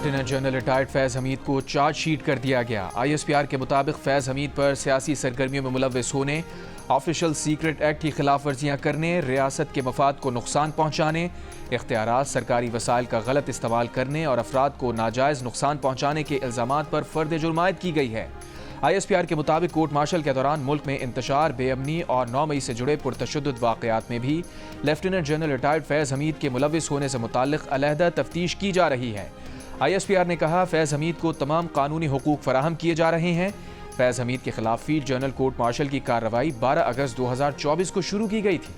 Lieutenant general retired फैज़ हमीद को chargesheet कर दिया गया। ISPR के मुताबिक फैज़ हमीद पर सियासी सरगर्मियों में मुलव्वस होने, ऑफिशियल सीक्रेट एक्ट की खिलाफ वर्जियाँ करने, रियासत के मफाद को नुकसान पहुँचाने, इख्तियारात सरकारी वसाइल का गलत इस्तेमाल करने और अफराद को नाजायज़ नुकसान पहुँचाने के इल्ज़ामात पर फ़र्द जुर्मायत की गई है। ISPR के मुताबिक कोर्ट मार्शल के दौरान मुल्क में इंतशार, बेअमनी और 9 मई से जुड़े पुरतशद्दुद वाक़यात में भी लेफ्टिनेंट जनरल रिटायर्ड फैज़ हमीद के मुलव्वस होने से मुताल्लिक़ अलहदा तफ्तीश की जा रही है। ISPR ने कहा, फैज़ हमीद को तमाम कानूनी हुकूक फराहम किए जा रहे हैं। फैज़ हमीद के खिलाफ फील्ड जनरल कोर्ट मार्शल की कार्रवाई 12 अगस्त 2024 को शुरू की गई थी।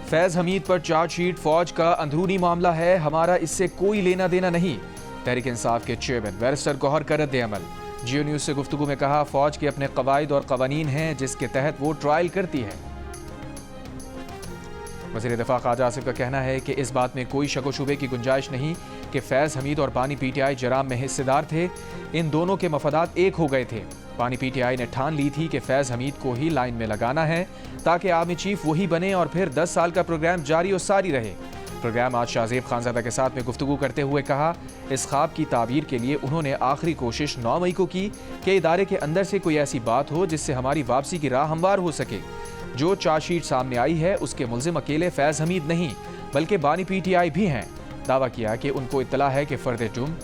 फैज़ हमीद पर चार्जशीट फौज का अंदरूनी मामला है, हमारा इससे कोई लेना देना नहीं। तहरीक इंसाफ के चेयरमैन बैरिस्टर गौहर का रद्द-ए-अमल। जियो न्यूज़ से गुफ्तगू में कहा, फौज के अपने कवायद और कवानीन हैं जिसके तहत वो ट्रायल करती है। वज़ीर दिफा ख्वाजा आसिफ का कहना है कि इस बात में कोई शक व शुबे की गुंजाइश नहीं कि फैज़ हमीद और बानी PTI जराम में हिस्सेदार थे। इन दोनों के मफादात एक हो गए थे। बानी PTI ने ठान ली थी कि फैज़ हमीद को ही लाइन में लगाना है ताकि आर्मी चीफ वही बने और फिर 10 साल का प्रोग्राम जारी और सारी रहे। प्रोग्राम आज शाहजेब खानज़ादा के साथ में गुफ्तगू करते हुए कहा, इस ख्वाब की ताबीर के लिए उन्होंने आखिरी कोशिश 9 मई को की कि इदारे के अंदर से कोई ऐसी बात हो जिससे हमारी वापसी की राह हमवार हो सके। जो चार्जशीट सामने आई है उसके मुल्जिम अकेले फैज़ हमीद नहीं बल्कि बानी PTI भी हैं। दावा किया कि उनको इत्तला है कि फ़र्द जुर्म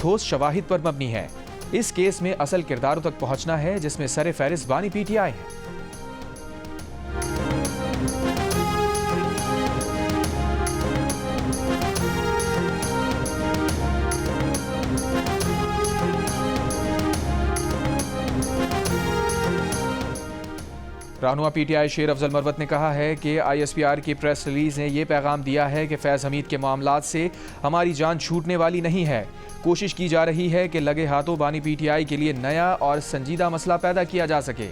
ठोस शवाहिद पर मबनी है। इस केस में असल किरदारों तक पहुंचना है जिसमें सर फहरिस्त बानी PTI है। रहनुमा PTI शेर अफजल मरवत ने कहा है कि ISPR की प्रेस रिलीज ने यह पैगाम दिया है कि फैज़ हमीद के मामलात से हमारी जान छूटने वाली नहीं है। कोशिश की जा रही है कि लगे हाथों बानी PTI के लिए नया और संजीदा मसला पैदा किया जा सके।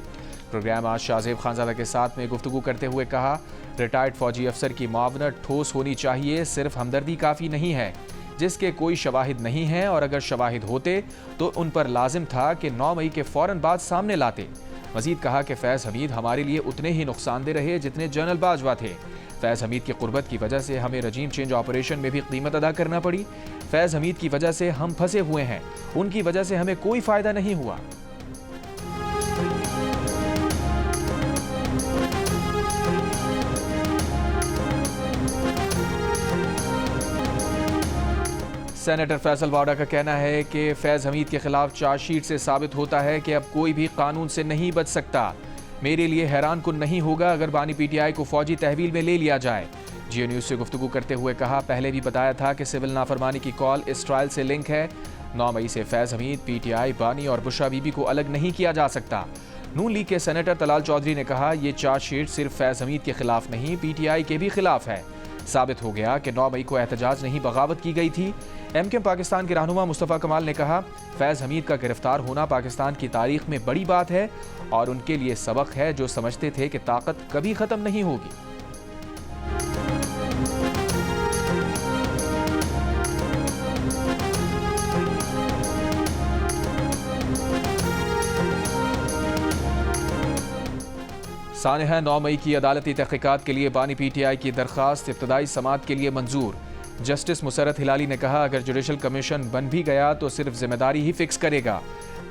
प्रोग्राम आज शाहजेब खानज़ादा के साथ में गुफ्तगू करते हुए कहा, रिटायर्ड फौजी अफसर की मावनत ठोस होनी चाहिए, सिर्फ हमदर्दी काफ़ी नहीं है जिसके कोई शवाहिद नहीं है, और अगर शवाहिद होते तो उन पर लाजिम था कि 9 मई के फ़ौरन बाद सामने लाते। मजीद कहा कि फैज़ हमीद हमारे लिए उतने ही नुकसानदेह रहे जितने जनरल बाजवा थे। फैज़ हमीद की कुर्बत की वजह से हमें रजीम चेंज ऑपरेशन में भी कीमत अदा करना पड़ी। फैज़ हमीद की वजह से हम फंसे हुए हैं, उनकी वजह से हमें कोई फ़ायदा नहीं हुआ। सेनेटर फैसल वाडा का कहना है कि फैज़ हमीद के खिलाफ चार्जशीट से साबित होता है कि अब कोई भी कानून से नहीं बच सकता। मेरे लिए हैरान कुन नहीं होगा अगर बानी PTI को फौजी तहवील में ले लिया जाए। जियो न्यूज़ से गुफ्तगू करते हुए कहा, पहले भी बताया था कि सिविल नाफरमानी की कॉल इस ट्रायल से लिंक है। 9 मई से फैज़ हमीद, PTI, बानी और बुशरा बीबी को अलग नहीं किया जा सकता। नून लीग के सेनेटर तलाल चौधरी ने कहा, यह चार्जशीट सिर्फ फैज़ हमीद के खिलाफ नहीं PTI के भी खिलाफ है। साबित हो गया कि 9 मई को एहतजाज नहीं बगावत की गई थी। MKM पाकिस्तान के रहनुमा मुस्तफ़ा कमाल ने कहा, फैज़ हमीद का गिरफ्तार होना पाकिस्तान की तारीख में बड़ी बात है और उनके लिए सबक है जो समझते थे कि ताकत कभी ख़त्म नहीं होगी। सानहा 9 मई की अदालती तहक़ीक़ात के लिए बानी PTI की दरख्वास्त इब्तदाई समाअत के लिए मंजूर। जस्टिस मुसरत हिलाली ने कहा, अगर जुडिशल कमीशन बन भी गया तो सिर्फ जिम्मेदारी ही फिक्स करेगा।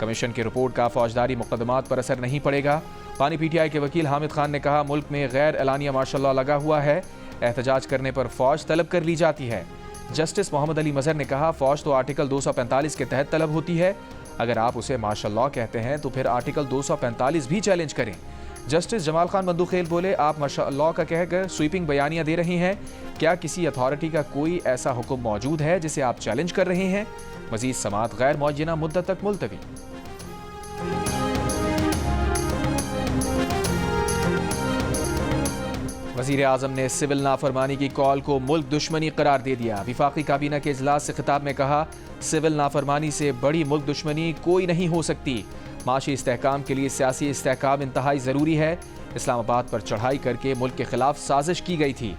कमीशन की रिपोर्ट का फौजदारी मुकदमात पर असर नहीं पड़ेगा। बानी PTI के वकील हामिद खान ने कहा, मुल्क में गैर एलानिया मार्शल लॉ लगा हुआ है, एहतजाज करने पर फौज तलब कर ली जाती है। जस्टिस मोहम्मद अली मजहर ने कहा, फौज तो आर्टिकल 245 के तहत तलब होती है, अगर आप उसे मार्शल लॉ कहते हैं तो फिर आर्टिकल 245 भी चैलेंज करें। जस्टिस जमाल खान बंदूखेल बोले, आप मार्शल लॉ का कहकर स्वीपिंग बयानियां दे रही हैं। क्या किसी अथॉरिटी का कोई ऐसा हुक्म मौजूद है जिसे आप चैलेंज कर रहे हैं? मजीद समाअत गैर मुअय्यना मुद्दत तक मुलतवी। वज़ीर आज़म ने सिविल नाफरमानी की कॉल को मुल्क दुश्मनी करार दे दिया। विफाकी काबीना के इजलास से खिताब में कहा, सिविल नाफरमानी से बड़ी मुल्क दुश्मनी कोई नहीं हो सकती। माशी इस्तेहकाम के लिए सियासी इस्तेहकाम इंतहाई ज़रूरी है। इस्लामाबाद पर चढ़ाई करके मुल्क के खिलाफ साजिश की गई थी।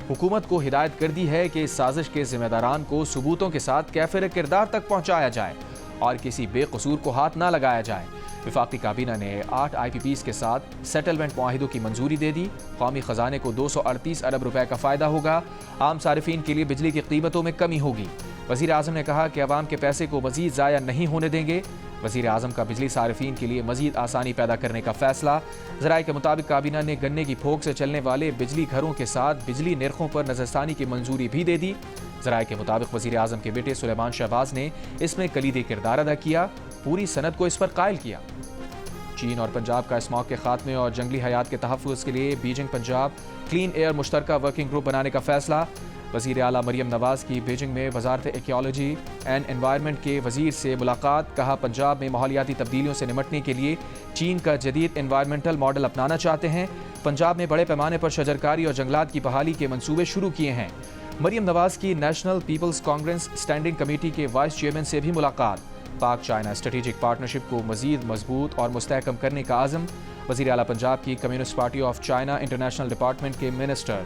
हुकूमत को हिदायत कर दी है कि इस साजिश के जिम्मेदारान को सबूतों के साथ कैफिर किरदार तक पहुँचाया जाए और किसी बेकसूर को हाथ ना लगाया जाए। वफाकी काबीना ने 8 IPPs के साथ सेटलमेंट मुआहिदों की मंजूरी दे दी। कौमी खजाने को 238 अरब रुपए का फ़ायदा होगा। आम सारिफिन के लिए बिजली की कीमतों में कमी होगी। वज़ीर आज़म ने कहा कि अवाम के पैसे को मज़ीद ज़ाया नहीं होने देंगे। वज़ीर आज़म का बिजली सारिफिन के लिए मज़ीद आसानी पैदा करने का फैसला। ज़राए के मुताबिक काबीना ने गन्ने की फोक से चलने वाले बिजली घरों के साथ बिजली निर्खों पर नज़रसानी की मंजूरी भी दे दी। ज़राए के मुताबिक वज़ीर आज़म के बेटे सुलेमान शहबाज ने इसमें कलीदी किरदार अदा किया, पूरी सनद को इस पर कायल किया। चीन और पंजाब का स्मॉग के खात्मे और जंगली हयात के तहफ़्फ़ुज़ के लिए बीजिंग पंजाब क्लीन एयर मुश्तरका वर्किंग ग्रुप बनाने का फैसला। वज़ीर आला मरियम नवाज़ की बीजिंग में वज़ारत एक्योलॉजी एंड एनवायरनमेंट के वज़ीर से मुलाकात। कहा पंजाब में माहौलियाती तब्दीलियों से निपटने के लिए चीन का जदीद एनवायरमेंटल मॉडल अपनाना चाहते हैं। पंजाब में बड़े पैमाने पर शजरकारी और जंगलात की बहाली के मंसूबे शुरू किए हैं। मरियम नवाज़ की National People's Congress Standing Committee vice वाइस चेयरमैन से भी मुलाकात। पाक चाइना स्ट्रेटेजिक पार्टनरशिप को मज़ीद मजबूत और मुस्तहकम करने का आज़म। वज़ीर आला पंजाब की communist party of China international department के मिनिस्टर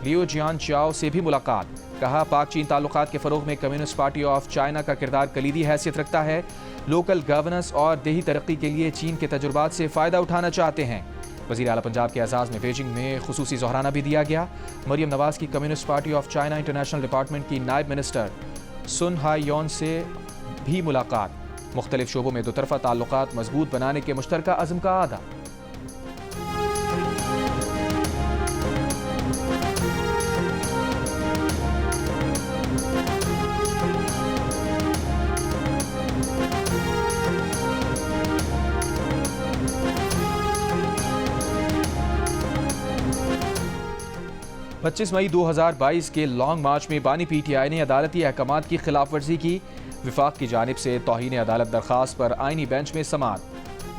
लियो जियान चाओ से भी मुलाकात। कहा पाक चीन ताल्लुकात के फ़रोग में कम्युनिस्ट पार्टी ऑफ चाइना का किरदार कलीदी हैसियत रखता है। लोकल गवर्नेंस और देही तरक्की के लिए चीन के तजुर्बात से फ़ायदा उठाना चाहते हैं। वज़ीर आला पंजाब के एजाज़ में बीजिंग में खुसूसी ज़ोहराना भी दिया गया। मरियम नवाज़ की communist party of China international department की नायब मिनिस्टर सुन हाई योन से भी मुलाकात। मुख्तलिफ शोबों में दोतरफा ताल्लुकात मजबूत बनाने के मुश्तरका अज़्म का आदा। पच्चीस मई 2022 के लॉन्ग मार्च में बानी PTI ने अदालती अहकामात की खिलाफ वर्जी की। विफाक की जानिब से तौहीन अदालत दरख्वास्त पर आइनी बेंच में समाअत।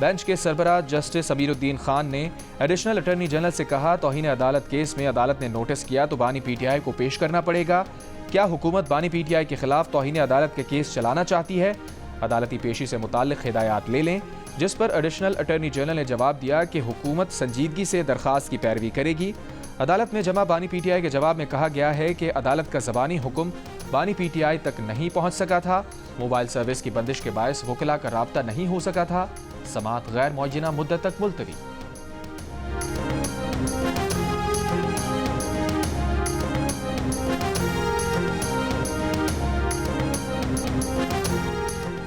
बेंच के सरबराह जस्टिस अमीरुद्दीन खान ने एडिशनल अटॉर्नी जनरल से कहा तौहीन अदालत केस में अदालत ने नोटिस किया तो बानी PTI को पेश करना पड़ेगा। क्या हुकूमत बानी PTI के खिलाफ तौहीन अदालत के केस चलाना चाहती है? अदालती पेशी से मुताल्लिक हिदायत ले लें। जिस पर एडिशनल अटॉर्नी जनरल ने जवाब दिया कि हुकूमत संजीदगी से दरख्वास्त की पैरवी करेगी। अदालत में जमा बानी PTI के जवाब में कहा गया है कि अदालत का ज़बानी हुक्म बानी PTI तक नहीं पहुंच सका था। मोबाइल सर्विस की बंदिश के बायस वकिला का राब्ता नहीं हो सका था। समाअत गैर मुअज्जना मुद्दत तक मुलतवी।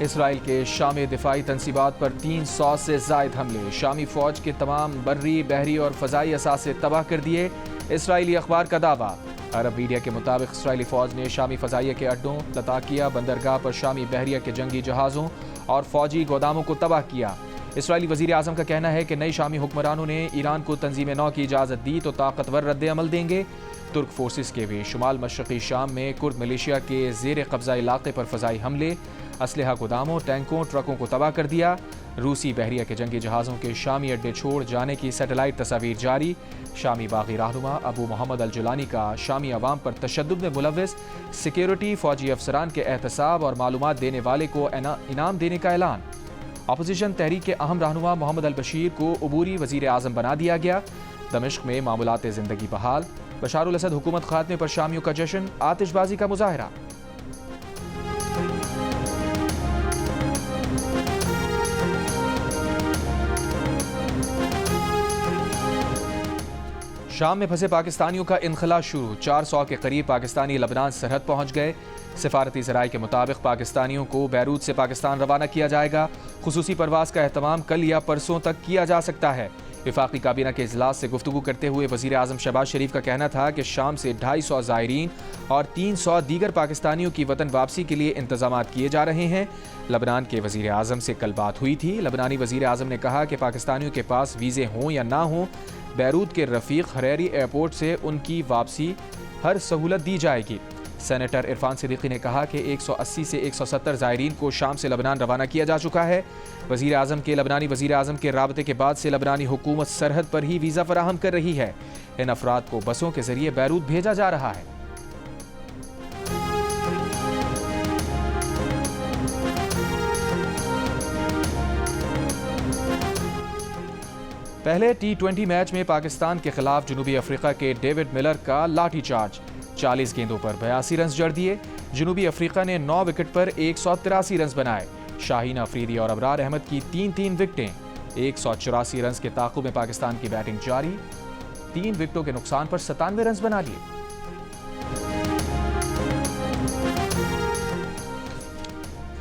इसराइल के शामी दिफाई तनसीबात पर 300 से ज़ायद हमले। शामी फौज के तमाम बर्री, बहरी और फ़ज़ाई असासे तबाह कर दिए। इसराइली अखबार का दावा। अरब मीडिया के मुताबिक इसराइली फौज ने शामी फ़ज़ाइया के अड्डों, लताकिया बंदरगाह पर शामी बहरिया के जंगी जहाज़ों और फौजी गोदामों को तबाह किया। इसराइली वज़ीर आज़म का कहना है कि नई शामी हुक्मरानों ने ईरान को तंजीम नौ की इजाज़त दी तो ताकतवर रद्द अमल देंगे। तुर्क फोर्सेस के भी शुमाल मशरक़ी शाम में कुर्द मिलिशिया के ज़ेर कब्ज़ा इलाक़े पर फ़ज़ाई हमले, असलहा गोदामों, टैंकों, ट्रकों को तबाह कर दिया। रूसी बहरिया के जंगी जहाज़ों के शामी अड्डे छोड़ जाने की सैटेलाइट तस्वीर जारी। शामी बागी रहनुमा अबू मोहम्मद अल जुलानी का शामी अवाम पर तशद्दुद में मुलव्विस, सिक्योरिटी, फौजी अफसरान के एहतसाब और मालूमात देने वाले को इनाम देने का ऐलान। अपोजिशन तहरीक के अहम रहनुमा मोहम्मद अल बशीर को अबूरी वज़ीर आज़म बना दिया गया। दमिश्क में मामूलात ज़िंदगी बहाल। बशारुल असद हुकूमत खात्मे पर शामियों का जश्न, आतिशबाजी का मुजाहरा। शाम में फंसे पाकिस्तानियों का इनखला शुरू। 400 के करीब पाकिस्तानी लबनान सरहद पहुंच गए। सिफारती ज़राए के मुताबिक पाकिस्तानियों को बैरूत से पाकिस्तान रवाना किया जाएगा। खुसूसी परवाज़ का एहतमाम कल या परसों तक किया जा सकता है। वफाकी काबीना के इजलास से गुफ्तगू करते हुए वज़ीर आज़म शहबाज शरीफ का कहना था कि शाम से 250 ज़ायरीन और 300 दीगर पाकिस्तानियों की वतन वापसी के लिए इंतजाम किए जा रहे हैं। लबनान के वज़ीर आज़म से कल बात हुई थी। लबनानी वज़ीर आज़म ने कहा कि पाकिस्तानियों के पास वीज़े हों या ना हों, बैरूत के रफ़ीक हरेरी एयरपोर्ट से उनकी वापसी हर सहूलत दी जाएगी। सेनेटर इरफान सिद्दीकी ने कहा कि 180 से 170 ज़ायरीन को शाम से लबनान रवाना किया जा चुका है। वज़ीर आज़म के लबनानी वज़ीर आज़म के राबते के बाद से लबनानी हुकूमत सरहद पर ही वीज़ा फराहम कर रही है। इन अफराद को बसों के ज़रिए बैरूत भेजा जा रहा है। पहले T20 मैच में पाकिस्तान के खिलाफ जनूबी अफ्रीका के डेविड मिलर का लाठी चार्ज। 40 गेंदों पर 82 रन जड़ दिए। जनूबी अफ्रीका ने 9 विकेट पर 183 रन बनाए। शाहीन अफरीदी और अबरार अहमद की 3-3 विकेटें। 184 रन के ताक़ुब में पाकिस्तान की बैटिंग जारी। 3 विकेटों के नुकसान पर 97 रन बना लिए।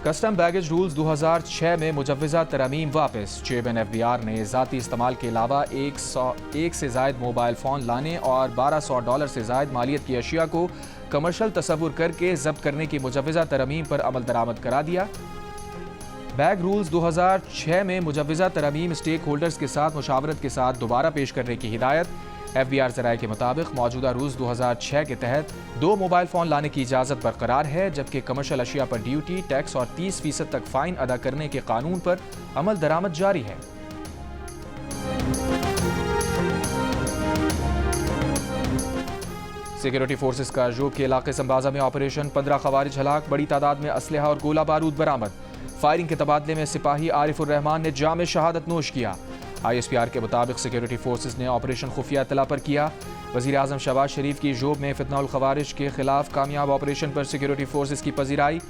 कस्टम बैगेज रूल्स 2006 में मुजव्वज़ा तरमीम वापस। चेयरमैन FBI ने ज़ाती इस्तेमाल के अलावा 101 से ज़ायद मोबाइल फ़ोन लाने और $1200 से ज़ायद मालियत की अशिया को कमर्शल तस्वुर करके जब्त करने की मुजव्वज़ा तरमीम पर अमल दरामद करा दिया। बैग रूल्स 2006 में मुजव्वज़ा तरमीम स्टेक होल्डर्स के साथ मुशावरत के साथ दोबारा पेश करने की हिदायत। FBI ज़राए के मुताबिक मौजूदा रूल्स 2006 के तहत 2 मोबाइल फ़ोन लाने की इजाज़त बरकरार है, जबकि कमर्शल अशिया पर ड्यूटी, टैक्स और 30% तक फ़ाइन अदा करने के कानून पर अमल दरामद जारी है। सिक्योरिटी फोर्सेस का जोब के इलाके संबाजा में ऑपरेशन, 15 खवारिज हलाक, बड़ी तादाद में असलहा और गोला बारूद बरामद। फायरिंग के तबादले में सिपाही आरिफुर रहमान ने जाम शहादत नोश किया। ISPR के मुताबिक सिक्योरिटी फोर्सेस ने ऑपरेशन खुफिया इत्तला पर किया। वज़ीर आज़म शहबाज शरीफ की जोब में फितनाउल खवारिज के खिलाफ कामयाब ऑपरेशन पर सिक्योरिटी फोर्सेस की पजीराई।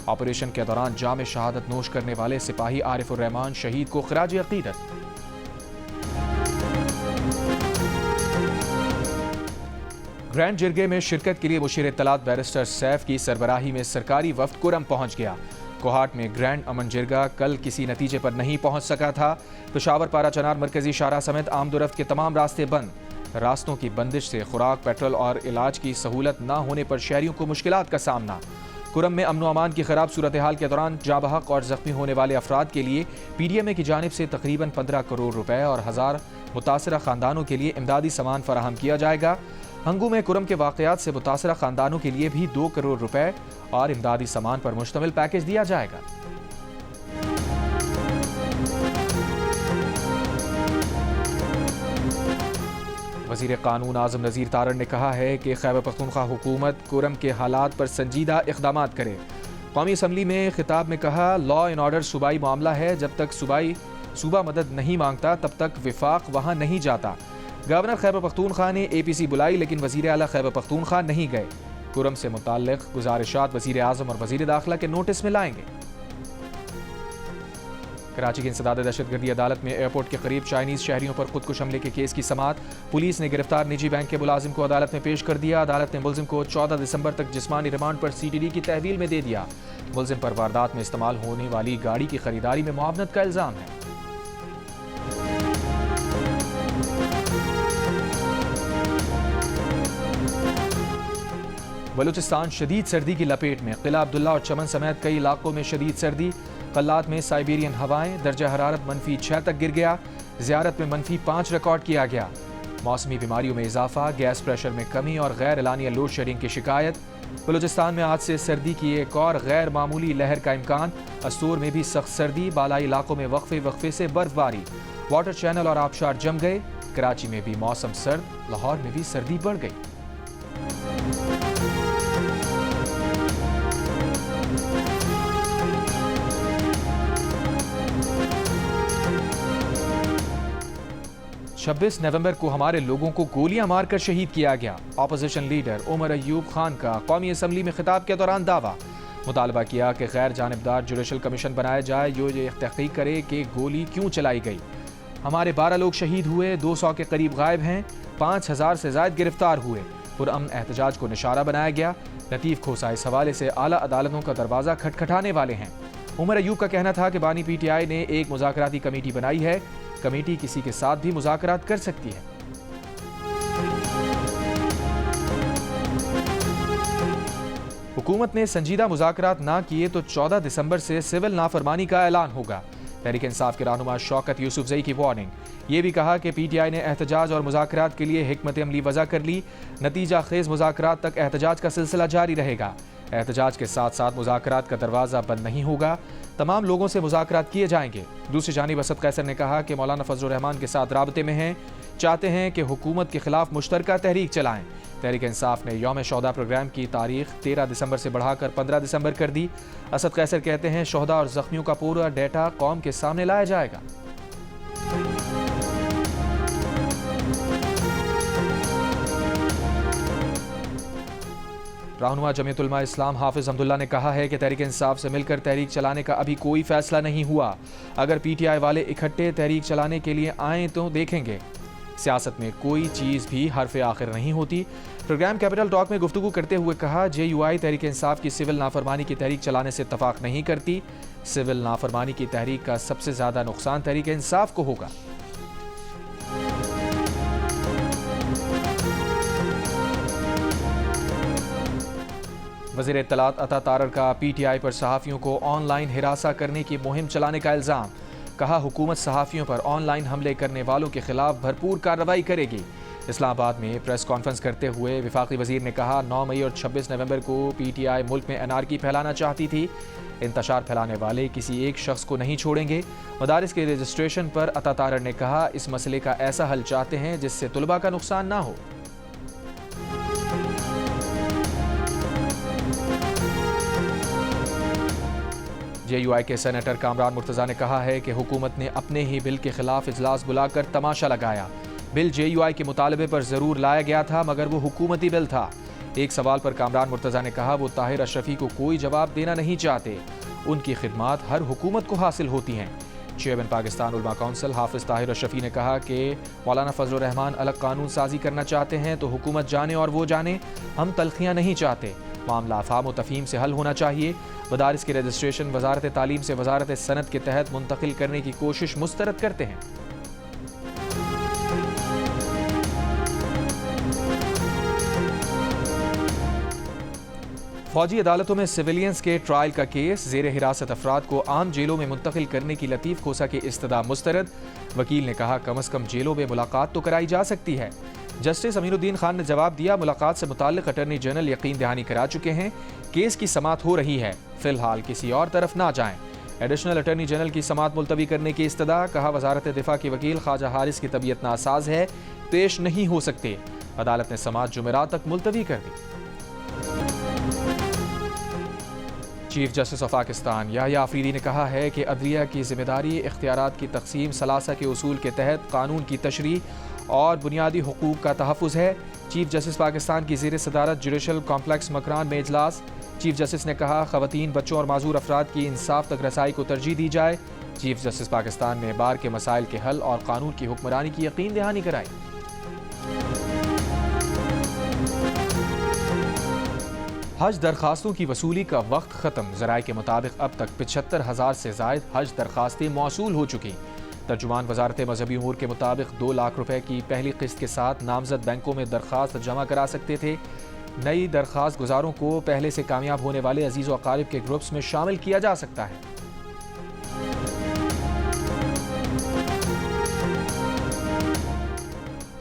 ऑपरेशन के दौरान जाम शहादत नोश करने वाले सिपाही आरिफुर रहमान शहीद को खिराज अकीदत। ग्रैंड जिरगे में शिरकत के लिए मुशीर इत्तलात बैरिस्टर सैफ की सरबराही में सरकारी वफ्द कुरम पहुंच गया। कोहाट में ग्रैंड अमन जिरगा कल किसी नतीजे पर नहीं पहुंच सका था। पेशावर पारा चनार मरकजी शाहराह समेत आमदोरफ्त के तमाम रास्ते बंद। रास्तों की बंदिश से खुराक, पेट्रोल और इलाज की सहूलत न होने पर शहरियों को मुश्किलात का सामना। कुरम में अमन अमान की खराब सूरत हाल के दौरान जाबहक और जख्मी होने वाले अफराद के लिए PDMA की जानिब से तकरीबन 15 करोड़ रुपए और 1000 मुतासरा खानदानों के लिए इमदादी सामान फराहम किया जाएगा। हंगू में कुरम के वाक़यात से मुतासरा खानदानों के लिए भी 2 करोड़ रुपए और इमदादी सामान पर मुश्तमिल पैकेज दिया जाएगा। वज़ीर कानून आज़म नज़ीर तारड़ ने कहा है कि खैबर पख्तूनख्वा हुकूमत कुरम के हालात पर संजीदा इक़दामात करे। कौमी असम्बली में खिताब में कहा, लॉ एंड ऑर्डर सूबाई मामला है, जब तक सूबा मदद नहीं मांगता तब तक विफाक वहाँ नहीं जाता। गवर्नर खैबर पख्तूनख्वा ने APC बुलाई, लेकिन वज़ीर आला खैबर पख्तूनख्वा नहीं गए। कुरम से मुताल्लिक़ गुजारिशात वज़ीर आज़म और वज़ीर दाखिला के नोटिस में लाएंगे। कराची की इंसदाद दहशतगर्दी अदालत में एयरपोर्ट के करीब चाइनीज़ शहरियों पर खुदकुश हमले के केस की समाअत। पुलिस ने गिरफ्तार निजी बैंक के मुलाजिम को अदालत में पेश कर दिया। अदालत ने मुलजिम को 14 दिसंबर तक जिस्मानी रिमांड पर CTD की तहवील में दे दिया। मुलजिम पर वारदात में इस्तेमाल होने वाली गाड़ी की खरीदारी में मुआवनत का इल्ज़ाम है। बलूचिस्तान शदीद सर्दी की लपेट में। किला अब्दुल्ला और चमन समेत कई इलाकों में शदीद सर्दी। कल्लात में साइबेरियन हवाएं, दर्जा हरारत -6 तक गिर गया। ज़ियारत में -5 रिकॉर्ड किया गया। मौसमी बीमारियों में इजाफा, गैस प्रेशर में कमी और गैर एलानिया लोड शेडिंग की शिकायत। बलूचिस्तान में आज से सर्दी की एक और गैर मामूली लहर का इम्कान। अस्तूर में भी सख्त सर्दी, बालाई इलाकों में वक्फे से बर्फबारी। वाटर चैनल और आबशार जम गए। कराची में भी मौसम सर्द, लाहौर में भी सर्दी बढ़ गई। छब्बीस नवंबर को हमारे लोगों को गोलियां मारकर शहीद किया गया। ऑपोजिशन लीडर उमर अयूब खान का कौमी असम्बली में खिताब के दौरान दावा। मुतालबा किया कि गैर जानिबदार जुडिशल कमीशन बनाया जाए जो ये तहकीक करे कि गोली क्यों चलाई गई। हमारे 12 लोग शहीद हुए, 200 के करीब गायब हैं, 5000 से ज़ायद गिरफ्तार हुए। पुरअमन एहतजाज को निशाना बनाया गया। लतीफ़ खोसा इस हवाले से आला अदालतों का दरवाज़ा खटखटाने वाले हैं। उमर अयूब का कहना था कि बानी PTI ने एक मुज़ाकराती कमेटी बनाई है। कमेटी किसी के साथ भी मुज़ाकरात कर सकती है। हुकूमत ने संजीदा मुज़ाकरात ना किए तो 14 दिसंबर से सिविल नाफरमानी का ऐलान होगा। तहरीक इंसाफ के रहनुमा शौकत यूसुफजई की वार्निंग। ये भी कहा कि PTI ने एहतजाज और मुज़ाकरात के लिए हिकमत अमली वज़ा कर ली। नतीजा खेज मुज़ाकरात तक एहतजाज का सिलसिला जारी रहेगा। एहतजाज के साथ साथ मुज़ाकरात का दरवाज़ा बंद नहीं होगा। तमाम लोगों से मुज़ाकरात किए जाएंगे। दूसरी जानिब असद कैसर ने कहा कि मौलाना फजलुर रहमान के साथ राबते में हैं, चाहते हैं कि हुकूमत के खिलाफ मुश्तरका तहरीक चलाएं। तहरीक इंसाफ ने यौम शोहदा प्रोग्राम की तारीख 13 दिसंबर से बढ़ाकर 15 दिसंबर कर दी। असद कैसर कहते हैं शोहदा और जख्मियों का पूरा डेटा कौम के सामने लाया जाएगा। रहनुमा जमीयत उलमा इस्लाम हाफिज अब्दुल्ला ने कहा है कि तहरीक इंसाफ से मिलकर तहरीक चलाने का अभी कोई फैसला नहीं हुआ। अगर पीटीआई वाले इकट्ठे तहरीक चलाने के लिए आएँ तो देखेंगे। सियासत में कोई चीज़ भी हरफ आखिर नहीं होती। प्रोग्राम कैपिटल टॉक में गुफ्तगू करते हुए कहा, JUI तहरीक इंसाफ की सिविल नाफरमानी की तहरीक चलाने से इत्तफाक नहीं करती। सिविल नाफरमानी की तहरीक का सबसे ज़्यादा नुकसान तहरीक इंसाफ को होगा। वज़ीर इत्तलात अता तारर का PTI पर सहाफ़ियों को ऑनलाइन हिरासा करने की मुहिम चलाने का इल्ज़ाम। कहा, हुकूमत सहाफ़ियों पर ऑनलाइन हमले करने वालों के खिलाफ भरपूर कार्रवाई करेगी। इस्लामाबाद में प्रेस कॉन्फ्रेंस करते हुए वफाकी वज़ीर ने कहा, 9 मई और 26 नवंबर को PTI मुल्क में अनारकी फैलाना चाहती थी। इंतशार फैलाने वाले किसी एक शख्स को नहीं छोड़ेंगे। मदारिस के रजिस्ट्रेशन पर अता तारर ने कहा, इस मसले का ऐसा हल चाहते हैं जिससे तुलबा का नुकसान ना हो। JUI के सेनेटर कामरान मुर्तज़ा ने कहा है कि हुकूमत ने अपने ही बिल के खिलाफ इजलास बुलाकर तमाशा लगाया। बिल JUI के मुतालबे पर ज़रूर लाया गया था, मगर वो हुकूमती बिल था। एक सवाल पर कामरान मुर्तज़ा ने कहा, वो ताहिर अशरफी को कोई जवाब देना नहीं चाहते। उनकी खिदमात हर हुकूमत को हासिल होती हैं। चेयरमैन पाकिस्तान उलमा काउंसिल हाफिज ताहिर अशरफी ने कहा कि मौलाना फजल रहमान अलग कानून साजी करना चाहते हैं तो हुकूमत जाने और वो जाने, हम तलखियाँ नहीं चाहते। मामला अफ़ाम व तफ़हीम से हल होना चाहिए। मदारिस के रजिस्ट्रेशन वजारत तालीम से वजारत सनत के तहत मुंतकिल करने की कोशिश मुस्तरद करते हैं। फौजी अदालतों में सिविलियंस के ट्रायल का केस, ज़ेर हिरासत अफराद को आम जेलों में मुंतकिल करने की लतीफ़ खोसा की इस्तदा मुस्तरद। वकील ने कहा, कम अज़ कम जेलों में मुलाकात तो कराई जा सकती है। जस्टिस अमीनुद्दीन खान ने जवाब दिया, मुलाकात से मुताल्लिक़ अटर्नी जनरल यकीन दहानी करा चुके हैं। केस की समाअत हो रही है, फ़िलहाल किसी और तरफ ना जाएं। एडिशनल अटर्नी जनरल की समाअत मुलतवी करने की इस्तदा। कहा, वजारत दिफा के वकील ख्वाजा हारिस की तबीयत नासाज है, पेश नहीं हो सकते। अदालत ने समाअत जुमेरात तक मुलतवी कर दी। Chief justice of Pakistan Yahya Afridi ने कहा है कि अदलिया की जिम्मेदारी इख्तियारात की तकसीम सलासा के उसूल के तहत कानून की तशरीह और बुनियादी हुकूक का तहफ़्फ़ुज़ है। चीफ जस्टिस पाकिस्तान की ज़ेर सदारत जुडिशल कॉम्प्लेक्स मकरान में इजलास। चीफ जस्टिस ने कहा, ख़वातीन, बच्चों और माजूर अफराद की इंसाफ तक रसाई को तरजीह दी जाए। चीफ जस्टिस पाकिस्तान ने बार के मसाइल के हल और कानून की हुक्मरानी की यकीन दहानी कराई। हज दरखास्तों की वसूली का वक्त ख़त्म। ज़राए के मुताबिक अब तक 75,000 से ज़ायद हज दरखास्तें मौसूल हो चुकी। तर्जुमान वजारत मजहबी उमूर के मुताबिक 2 लाख रुपए की पहली किस्त के साथ नामजद बैंकों में दरखास्त जमा करा सकते थे। नई दरखास्त गुजारों को पहले से कामयाब होने वाले अजीज़ व अकारिब के ग्रुप्स में शामिल किया जा सकता है।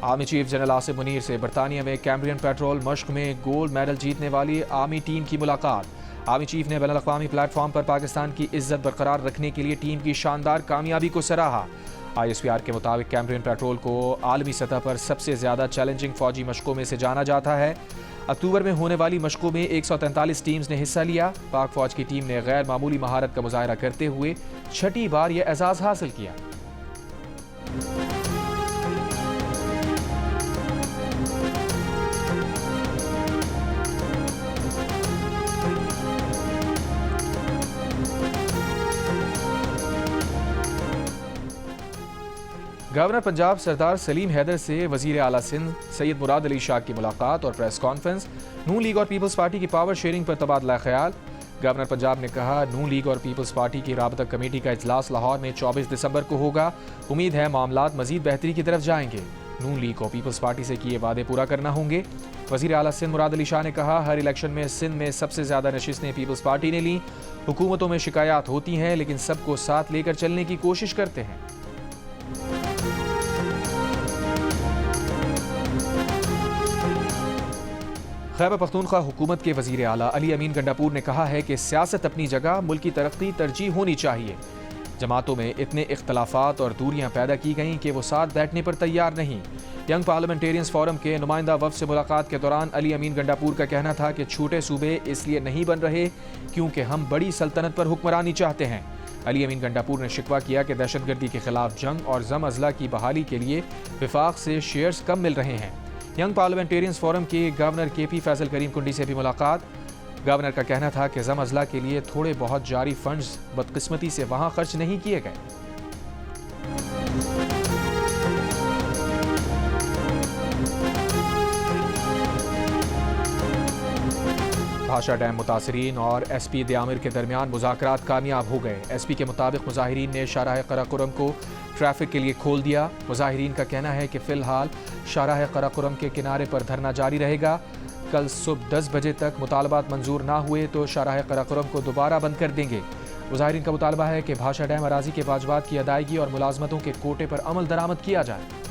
Army chief general Asif Munir से बरतानिया में कैम्ब्रियन पेट्रोल मश्क में गोल्ड मेडल जीतने वाली आर्मी टीम की मुलाकात। आर्मी चीफ ने बैनुल-अक़वामी प्लेटफॉर्म पर पाकिस्तान की इज्जत बरकरार रखने के लिए टीम की शानदार कामयाबी को सराहा। ISPR के मुताबिक कैम्ब्रियन पेट्रोल को आलमी सतह पर सबसे ज़्यादा चैलेंजिंग फौजी मशकों में से जाना जाता है। अक्टूबर में होने वाली मशकों में 143 टीम्स ने हिस्सा लिया। पाक फौज की टीम ने गैर मामूली महारत का मुजाहरा करते हुए 6ठी बार यह एजाज़ हासिल किया। गवर्नर पंजाब सरदार सलीम हैदर से वजीर आला सिंध सैयद मुराद अली शाह की मुलाकात और प्रेस कॉन्फ्रेंस। नून लीग और पीपल्स पार्टी की पावर शेयरिंग पर तबादला ख्याल। गवर्नर पंजाब ने कहा, नून लीग और पीपल्स पार्टी की राबता कमेटी का इजलास लाहौर में 24 दिसंबर को होगा। उम्मीद है मामलात मजीद बेहतरी की तरफ जाएंगे। नून लीग को पीपल्स पार्टी से किए वादे पूरा करना होंगे। वजीर आला सिंध मुराद अली शाह ने कहा, हर इलेक्शन में सिंध में सबसे ज़्यादा नशिस्तें पीपल्स पार्टी ने ली। हुकूमतों में शिकायत होती हैं, लेकिन सबको साथ लेकर चलने की कोशिश करते हैं। खैबर पख्तूनख्वा हुकूमत के वज़ीर आला अली अमीन गंडापुर ने कहा है कि सियासत अपनी जगह, मुल्क की तरक्की तरजीह होनी चाहिए। जमातों में इतने इख्तलाफात और दूरियां पैदा की गईं कि वो साथ बैठने पर तैयार नहीं। यंग पार्लियामेंटेरियंस फोरम के नुमाइंदा वफ़द से मुलाकात के दौरान अली अमीन गंडापुर का कहना था कि छोटे सूबे इसलिए नहीं बन रहे क्योंकि हम बड़ी सल्तनत पर हुक्मरानी चाहते हैं। अली अमीन गंडापुर ने शिकवा किया कि दहशतगर्दी के खिलाफ जंग और जम अजला की बहाली के लिए विफाक से शेयर्स कम मिल रहे हैं। यंग पार्लियामेंटेरियंस फोरम के गवर्नर KP फैसल करीम कुंडी से भी मुलाकात। गवर्नर का कहना था कि ज़म अज़ला के लिए थोड़े बहुत जारी फंड्स बदकिस्मती से वहां खर्च नहीं किए गए। भाषा डैम मुतासरीन और SP दयामिर के दरमियान मुज़ाकरात कामयाब हो गए। SP के मुताबिक मुजाहिरीन ने शाहराह कराकोरम को ट्रैफिक के लिए खोल दिया। मुजाहिरीन का कहना है कि फ़िलहाल शाहराह कराकोरम के किनारे पर धरना जारी रहेगा। कल सुबह 10 बजे तक मुतालबात मंजूर ना हुए तो शाहराह कराकोरम को दोबारा बंद कर देंगे। मुजाहिरीन का मुतालबा है कि भाषा डैम अराजी के वाजबात की अदायगी और मुलाजमतों के कोटे पर अमल दरामद किया जाए।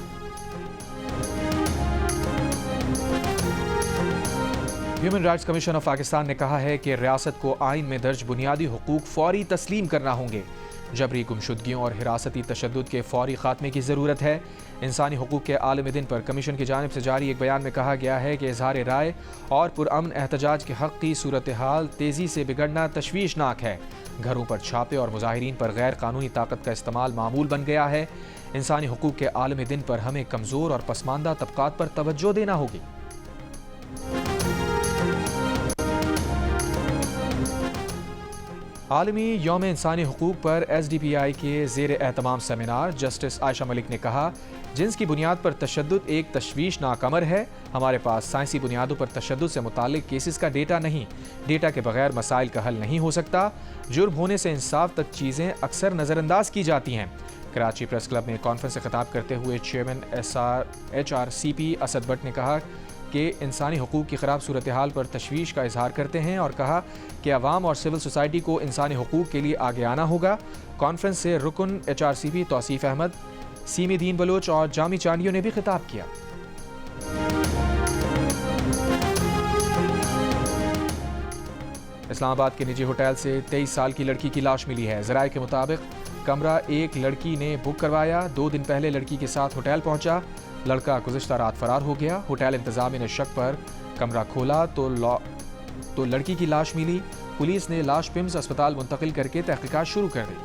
Human rights commission of Pakistan ने कहा है कि रियासत को आइन में दर्ज बुनियादी हुकूक फौरी तस्लीम करना होंगे। जबरी गुमशुदगियों और हिरासती तशद्दुद के फौरी खात्मे की ज़रूरत है। इंसानी हुकूक के आलमी दिन पर कमीशन की जानिब से जारी एक बयान में कहा गया है कि इजहार राय और पुरअमन एहतजाज के हक़ की सूरत हाल तेज़ी से बिगड़ना तशवीशनाक है। घरों पर छापे और मुजाहिरीन पर गैर कानूनी ताकत का इस्तेमाल मामूल बन गया है। इंसानी हुकूक के आलमी दिन पर हमें कमज़ोर और पसमानदा तबकात पर तवज्जो देना होगी। आलमी यौम इंसानी हुकूक पर SDPI के ज़ेर एहतमाम सेमिनार जस्टिस आयशा मलिक ने कहा, जिन्स की बुनियाद पर तशद्दुद एक तशवीशनाक अमर है। हमारे पास साइंसी बुनियादों पर तशद्दुद से मुताल्लिक केसेस का डेटा नहीं। डेटा के बगैर मसाइल का हल नहीं हो सकता। जुर्म होने से इंसाफ तक चीज़ें अक्सर नज़रअंदाज की जाती हैं। कराची प्रेस क्लब में कॉन्फ्रेंस से खिताब करते हुए चेयरमैन HRCP असद भट्ट ने कहा कि इंसानी हुकूक की ख़राब सूरत हाल पर तशवीश का इजहार करते हैं और कहा कि अवाम और सिविल सोसाइटी को इंसानी हुकूक के लिए आगे आना होगा। कॉन्फ्रेंस से रुकन HRCP तौसीफ अहमद, सीमी दीन बलोच और जामी चांडियों ने भी खिताब किया। इस्लामाबाद के निजी होटल से 23 साल की लड़की की लाश मिली है। ज़राए के मुताबिक कमरा एक लड़की ने बुक करवाया। 2 दिन पहले लड़की के साथ होटल पहुंचा। लड़का गुज़िश्ता रात फरार हो गया। होटल इंतज़ामिया ने शक पर कमरा खोला तो लड़की की लाश मिली। पुलिस ने लाश पिम्स अस्पताल मुंतकिल करके तहकीकात शुरू कर दी।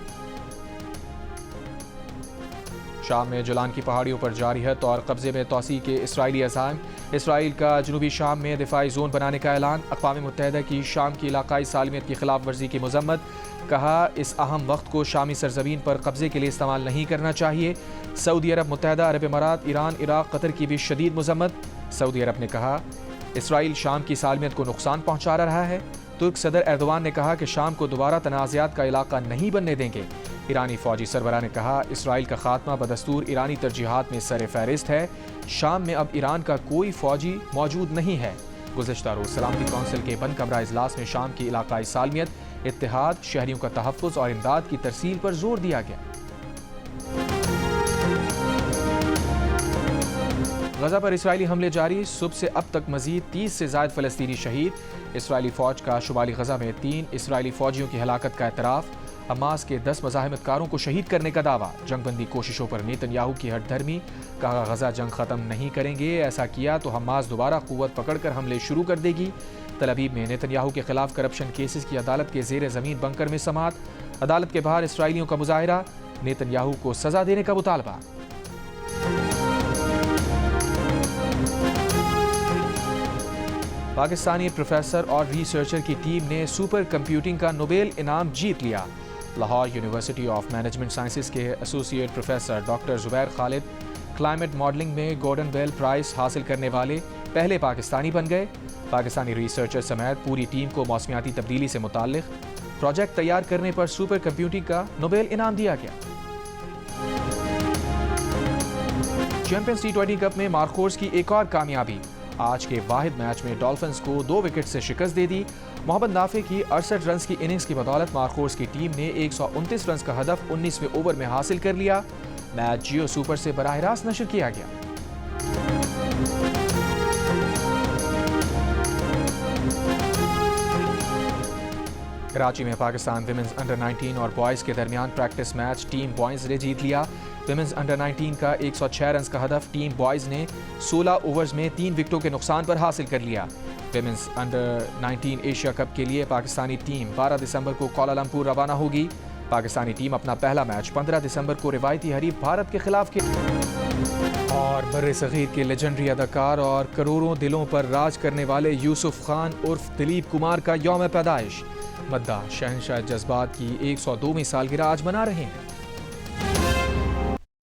शाम में जुलान की पहाड़ियों पर जारी है और कब्जे में तोसी के इसराइली अज़ाम। इसराइल का जनूबी शाम में दिफाई जोन बनाने का ऐलान। अक़वाम मुत्तहिदा की शाम की इलाकाई सालमियत की खिलाफ वर्जी की मजम्मत। कहा, इस अहम वक्त को शामी सरजमीन पर कब्जे के लिए इस्तेमाल नहीं करना चाहिए। सऊदी अरब, मुत्तहिदा अरब अमारात, ईरान, इराक, कतर की भी शदीद मजम्मत। सऊदी अरब ने कहा, इसराइल शाम की सालमियत को नुकसान पहुँचा रहा है। तुर्क सदर एर्दोवान ने कहा कि शाम को दोबारा तनाज़ात का इलाका नहीं बनने देंगे। ईरानी फौजी सरबराह ने कहा, इसराइल का खात्मा बदस्तूर ईरानी तरजीहात में सर फहरिस्त है। शाम में अब ईरान का कोई फौजी मौजूद नहीं है। गुज़िश्ता रोज़ सलामती कौंसिल के बंद कमरा इजलास में शाम की इलाकाई सालमियत, इत्तेहाद, शहरियों का तहफ़्फ़ुज़ और इमदाद की तरसील पर जोर दिया गया। गजा पर इसराइली हमले जारी। सुबह से अब तक मजीद 30 से ज़ायद फ़लस्तीनी शहीद। इसराइली फ़ौज का शुमाली गजा में 3 इसराइली फ़ौजियों की हलाकत का एतराफ़। हमास के 10 मज़ाहिमतकारों को शहीद करने का दावा। जंगबंदी कोशिशों पर नेतन्याहू की हठधर्मी। कहा, गजा जंग ख़त्म नहीं करेंगे, ऐसा किया तो हमास दोबारा क़ुव्वत पकड़कर हमले शुरू कर देगी। तल अवीव में नेतन्याहू के खिलाफ करप्शन केसेस की अदालत के ज़ेर ज़मीन बंकर में समात। अदालत के बाहर इसराइलियों का मुजाहिरा। नेतन्याहू को सज़ा देने का मुतालबा। पाकिस्तानी प्रोफेसर और रिसर्चर की टीम ने सुपर कंप्यूटिंग का नोबेल इनाम जीत लिया। Lahore university of management sciences के associate professor doctor Zubair Khalid climate modelling में गोल्डन बेल प्राइज़ हासिल करने वाले पहले पाकिस्तानी बन गए। पाकिस्तानी रिसर्चर समेत पूरी टीम को मौसमियाती तब्दीली से मुताल्लिक प्रोजेक्ट तैयार करने पर सुपर कंप्यूटिंग का नोबेल इनाम दिया गया। चैंपियंस T20 कप में मार्कोर्स की एक और कामयाबी। आज के वाहिद मैच में डॉल्फिन्स को 2 विकेट से शिकस्त दे दी। मोहम्मद नाफे की 68 रन की इनिंग्स की बदौलत मार्कोर्स की टीम ने 129 रन का हदफ 19वें ओवर में हासिल कर लिया। मैच जियो सुपर से बराह रास्त नशर किया गया। कराची में पाकिस्तान विमेंस अंडर 19 और बॉयज़ के दरमियान प्रैक्टिस मैच टीम बॉयज़ ने जीत लिया। विमेंस अंडर 19 का 106 रन का हदफ टीम बॉयज़ ने 16 ओवर्स में 3 विकेटों के नुकसान पर हासिल कर लिया। विमेंस अंडर 19 एशिया कप के लिए पाकिस्तानी टीम 12 दिसंबर को कुआलालंपुर रवाना होगी। पाकिस्तानी टीम अपना पहला मैच 15 दिसंबर को रिवायती हरीफ भारत के खिलाफ और बर्रे सगीर के लेजेंडरी अदाकार और करोड़ों दिलों पर राज करने वाले यूसुफ खान उर्फ दिलीप कुमार का यौम पैदाइश। मद्दाह शहंशाह जज्बात की 102वीं सालगिरह आज मना रहे हैं।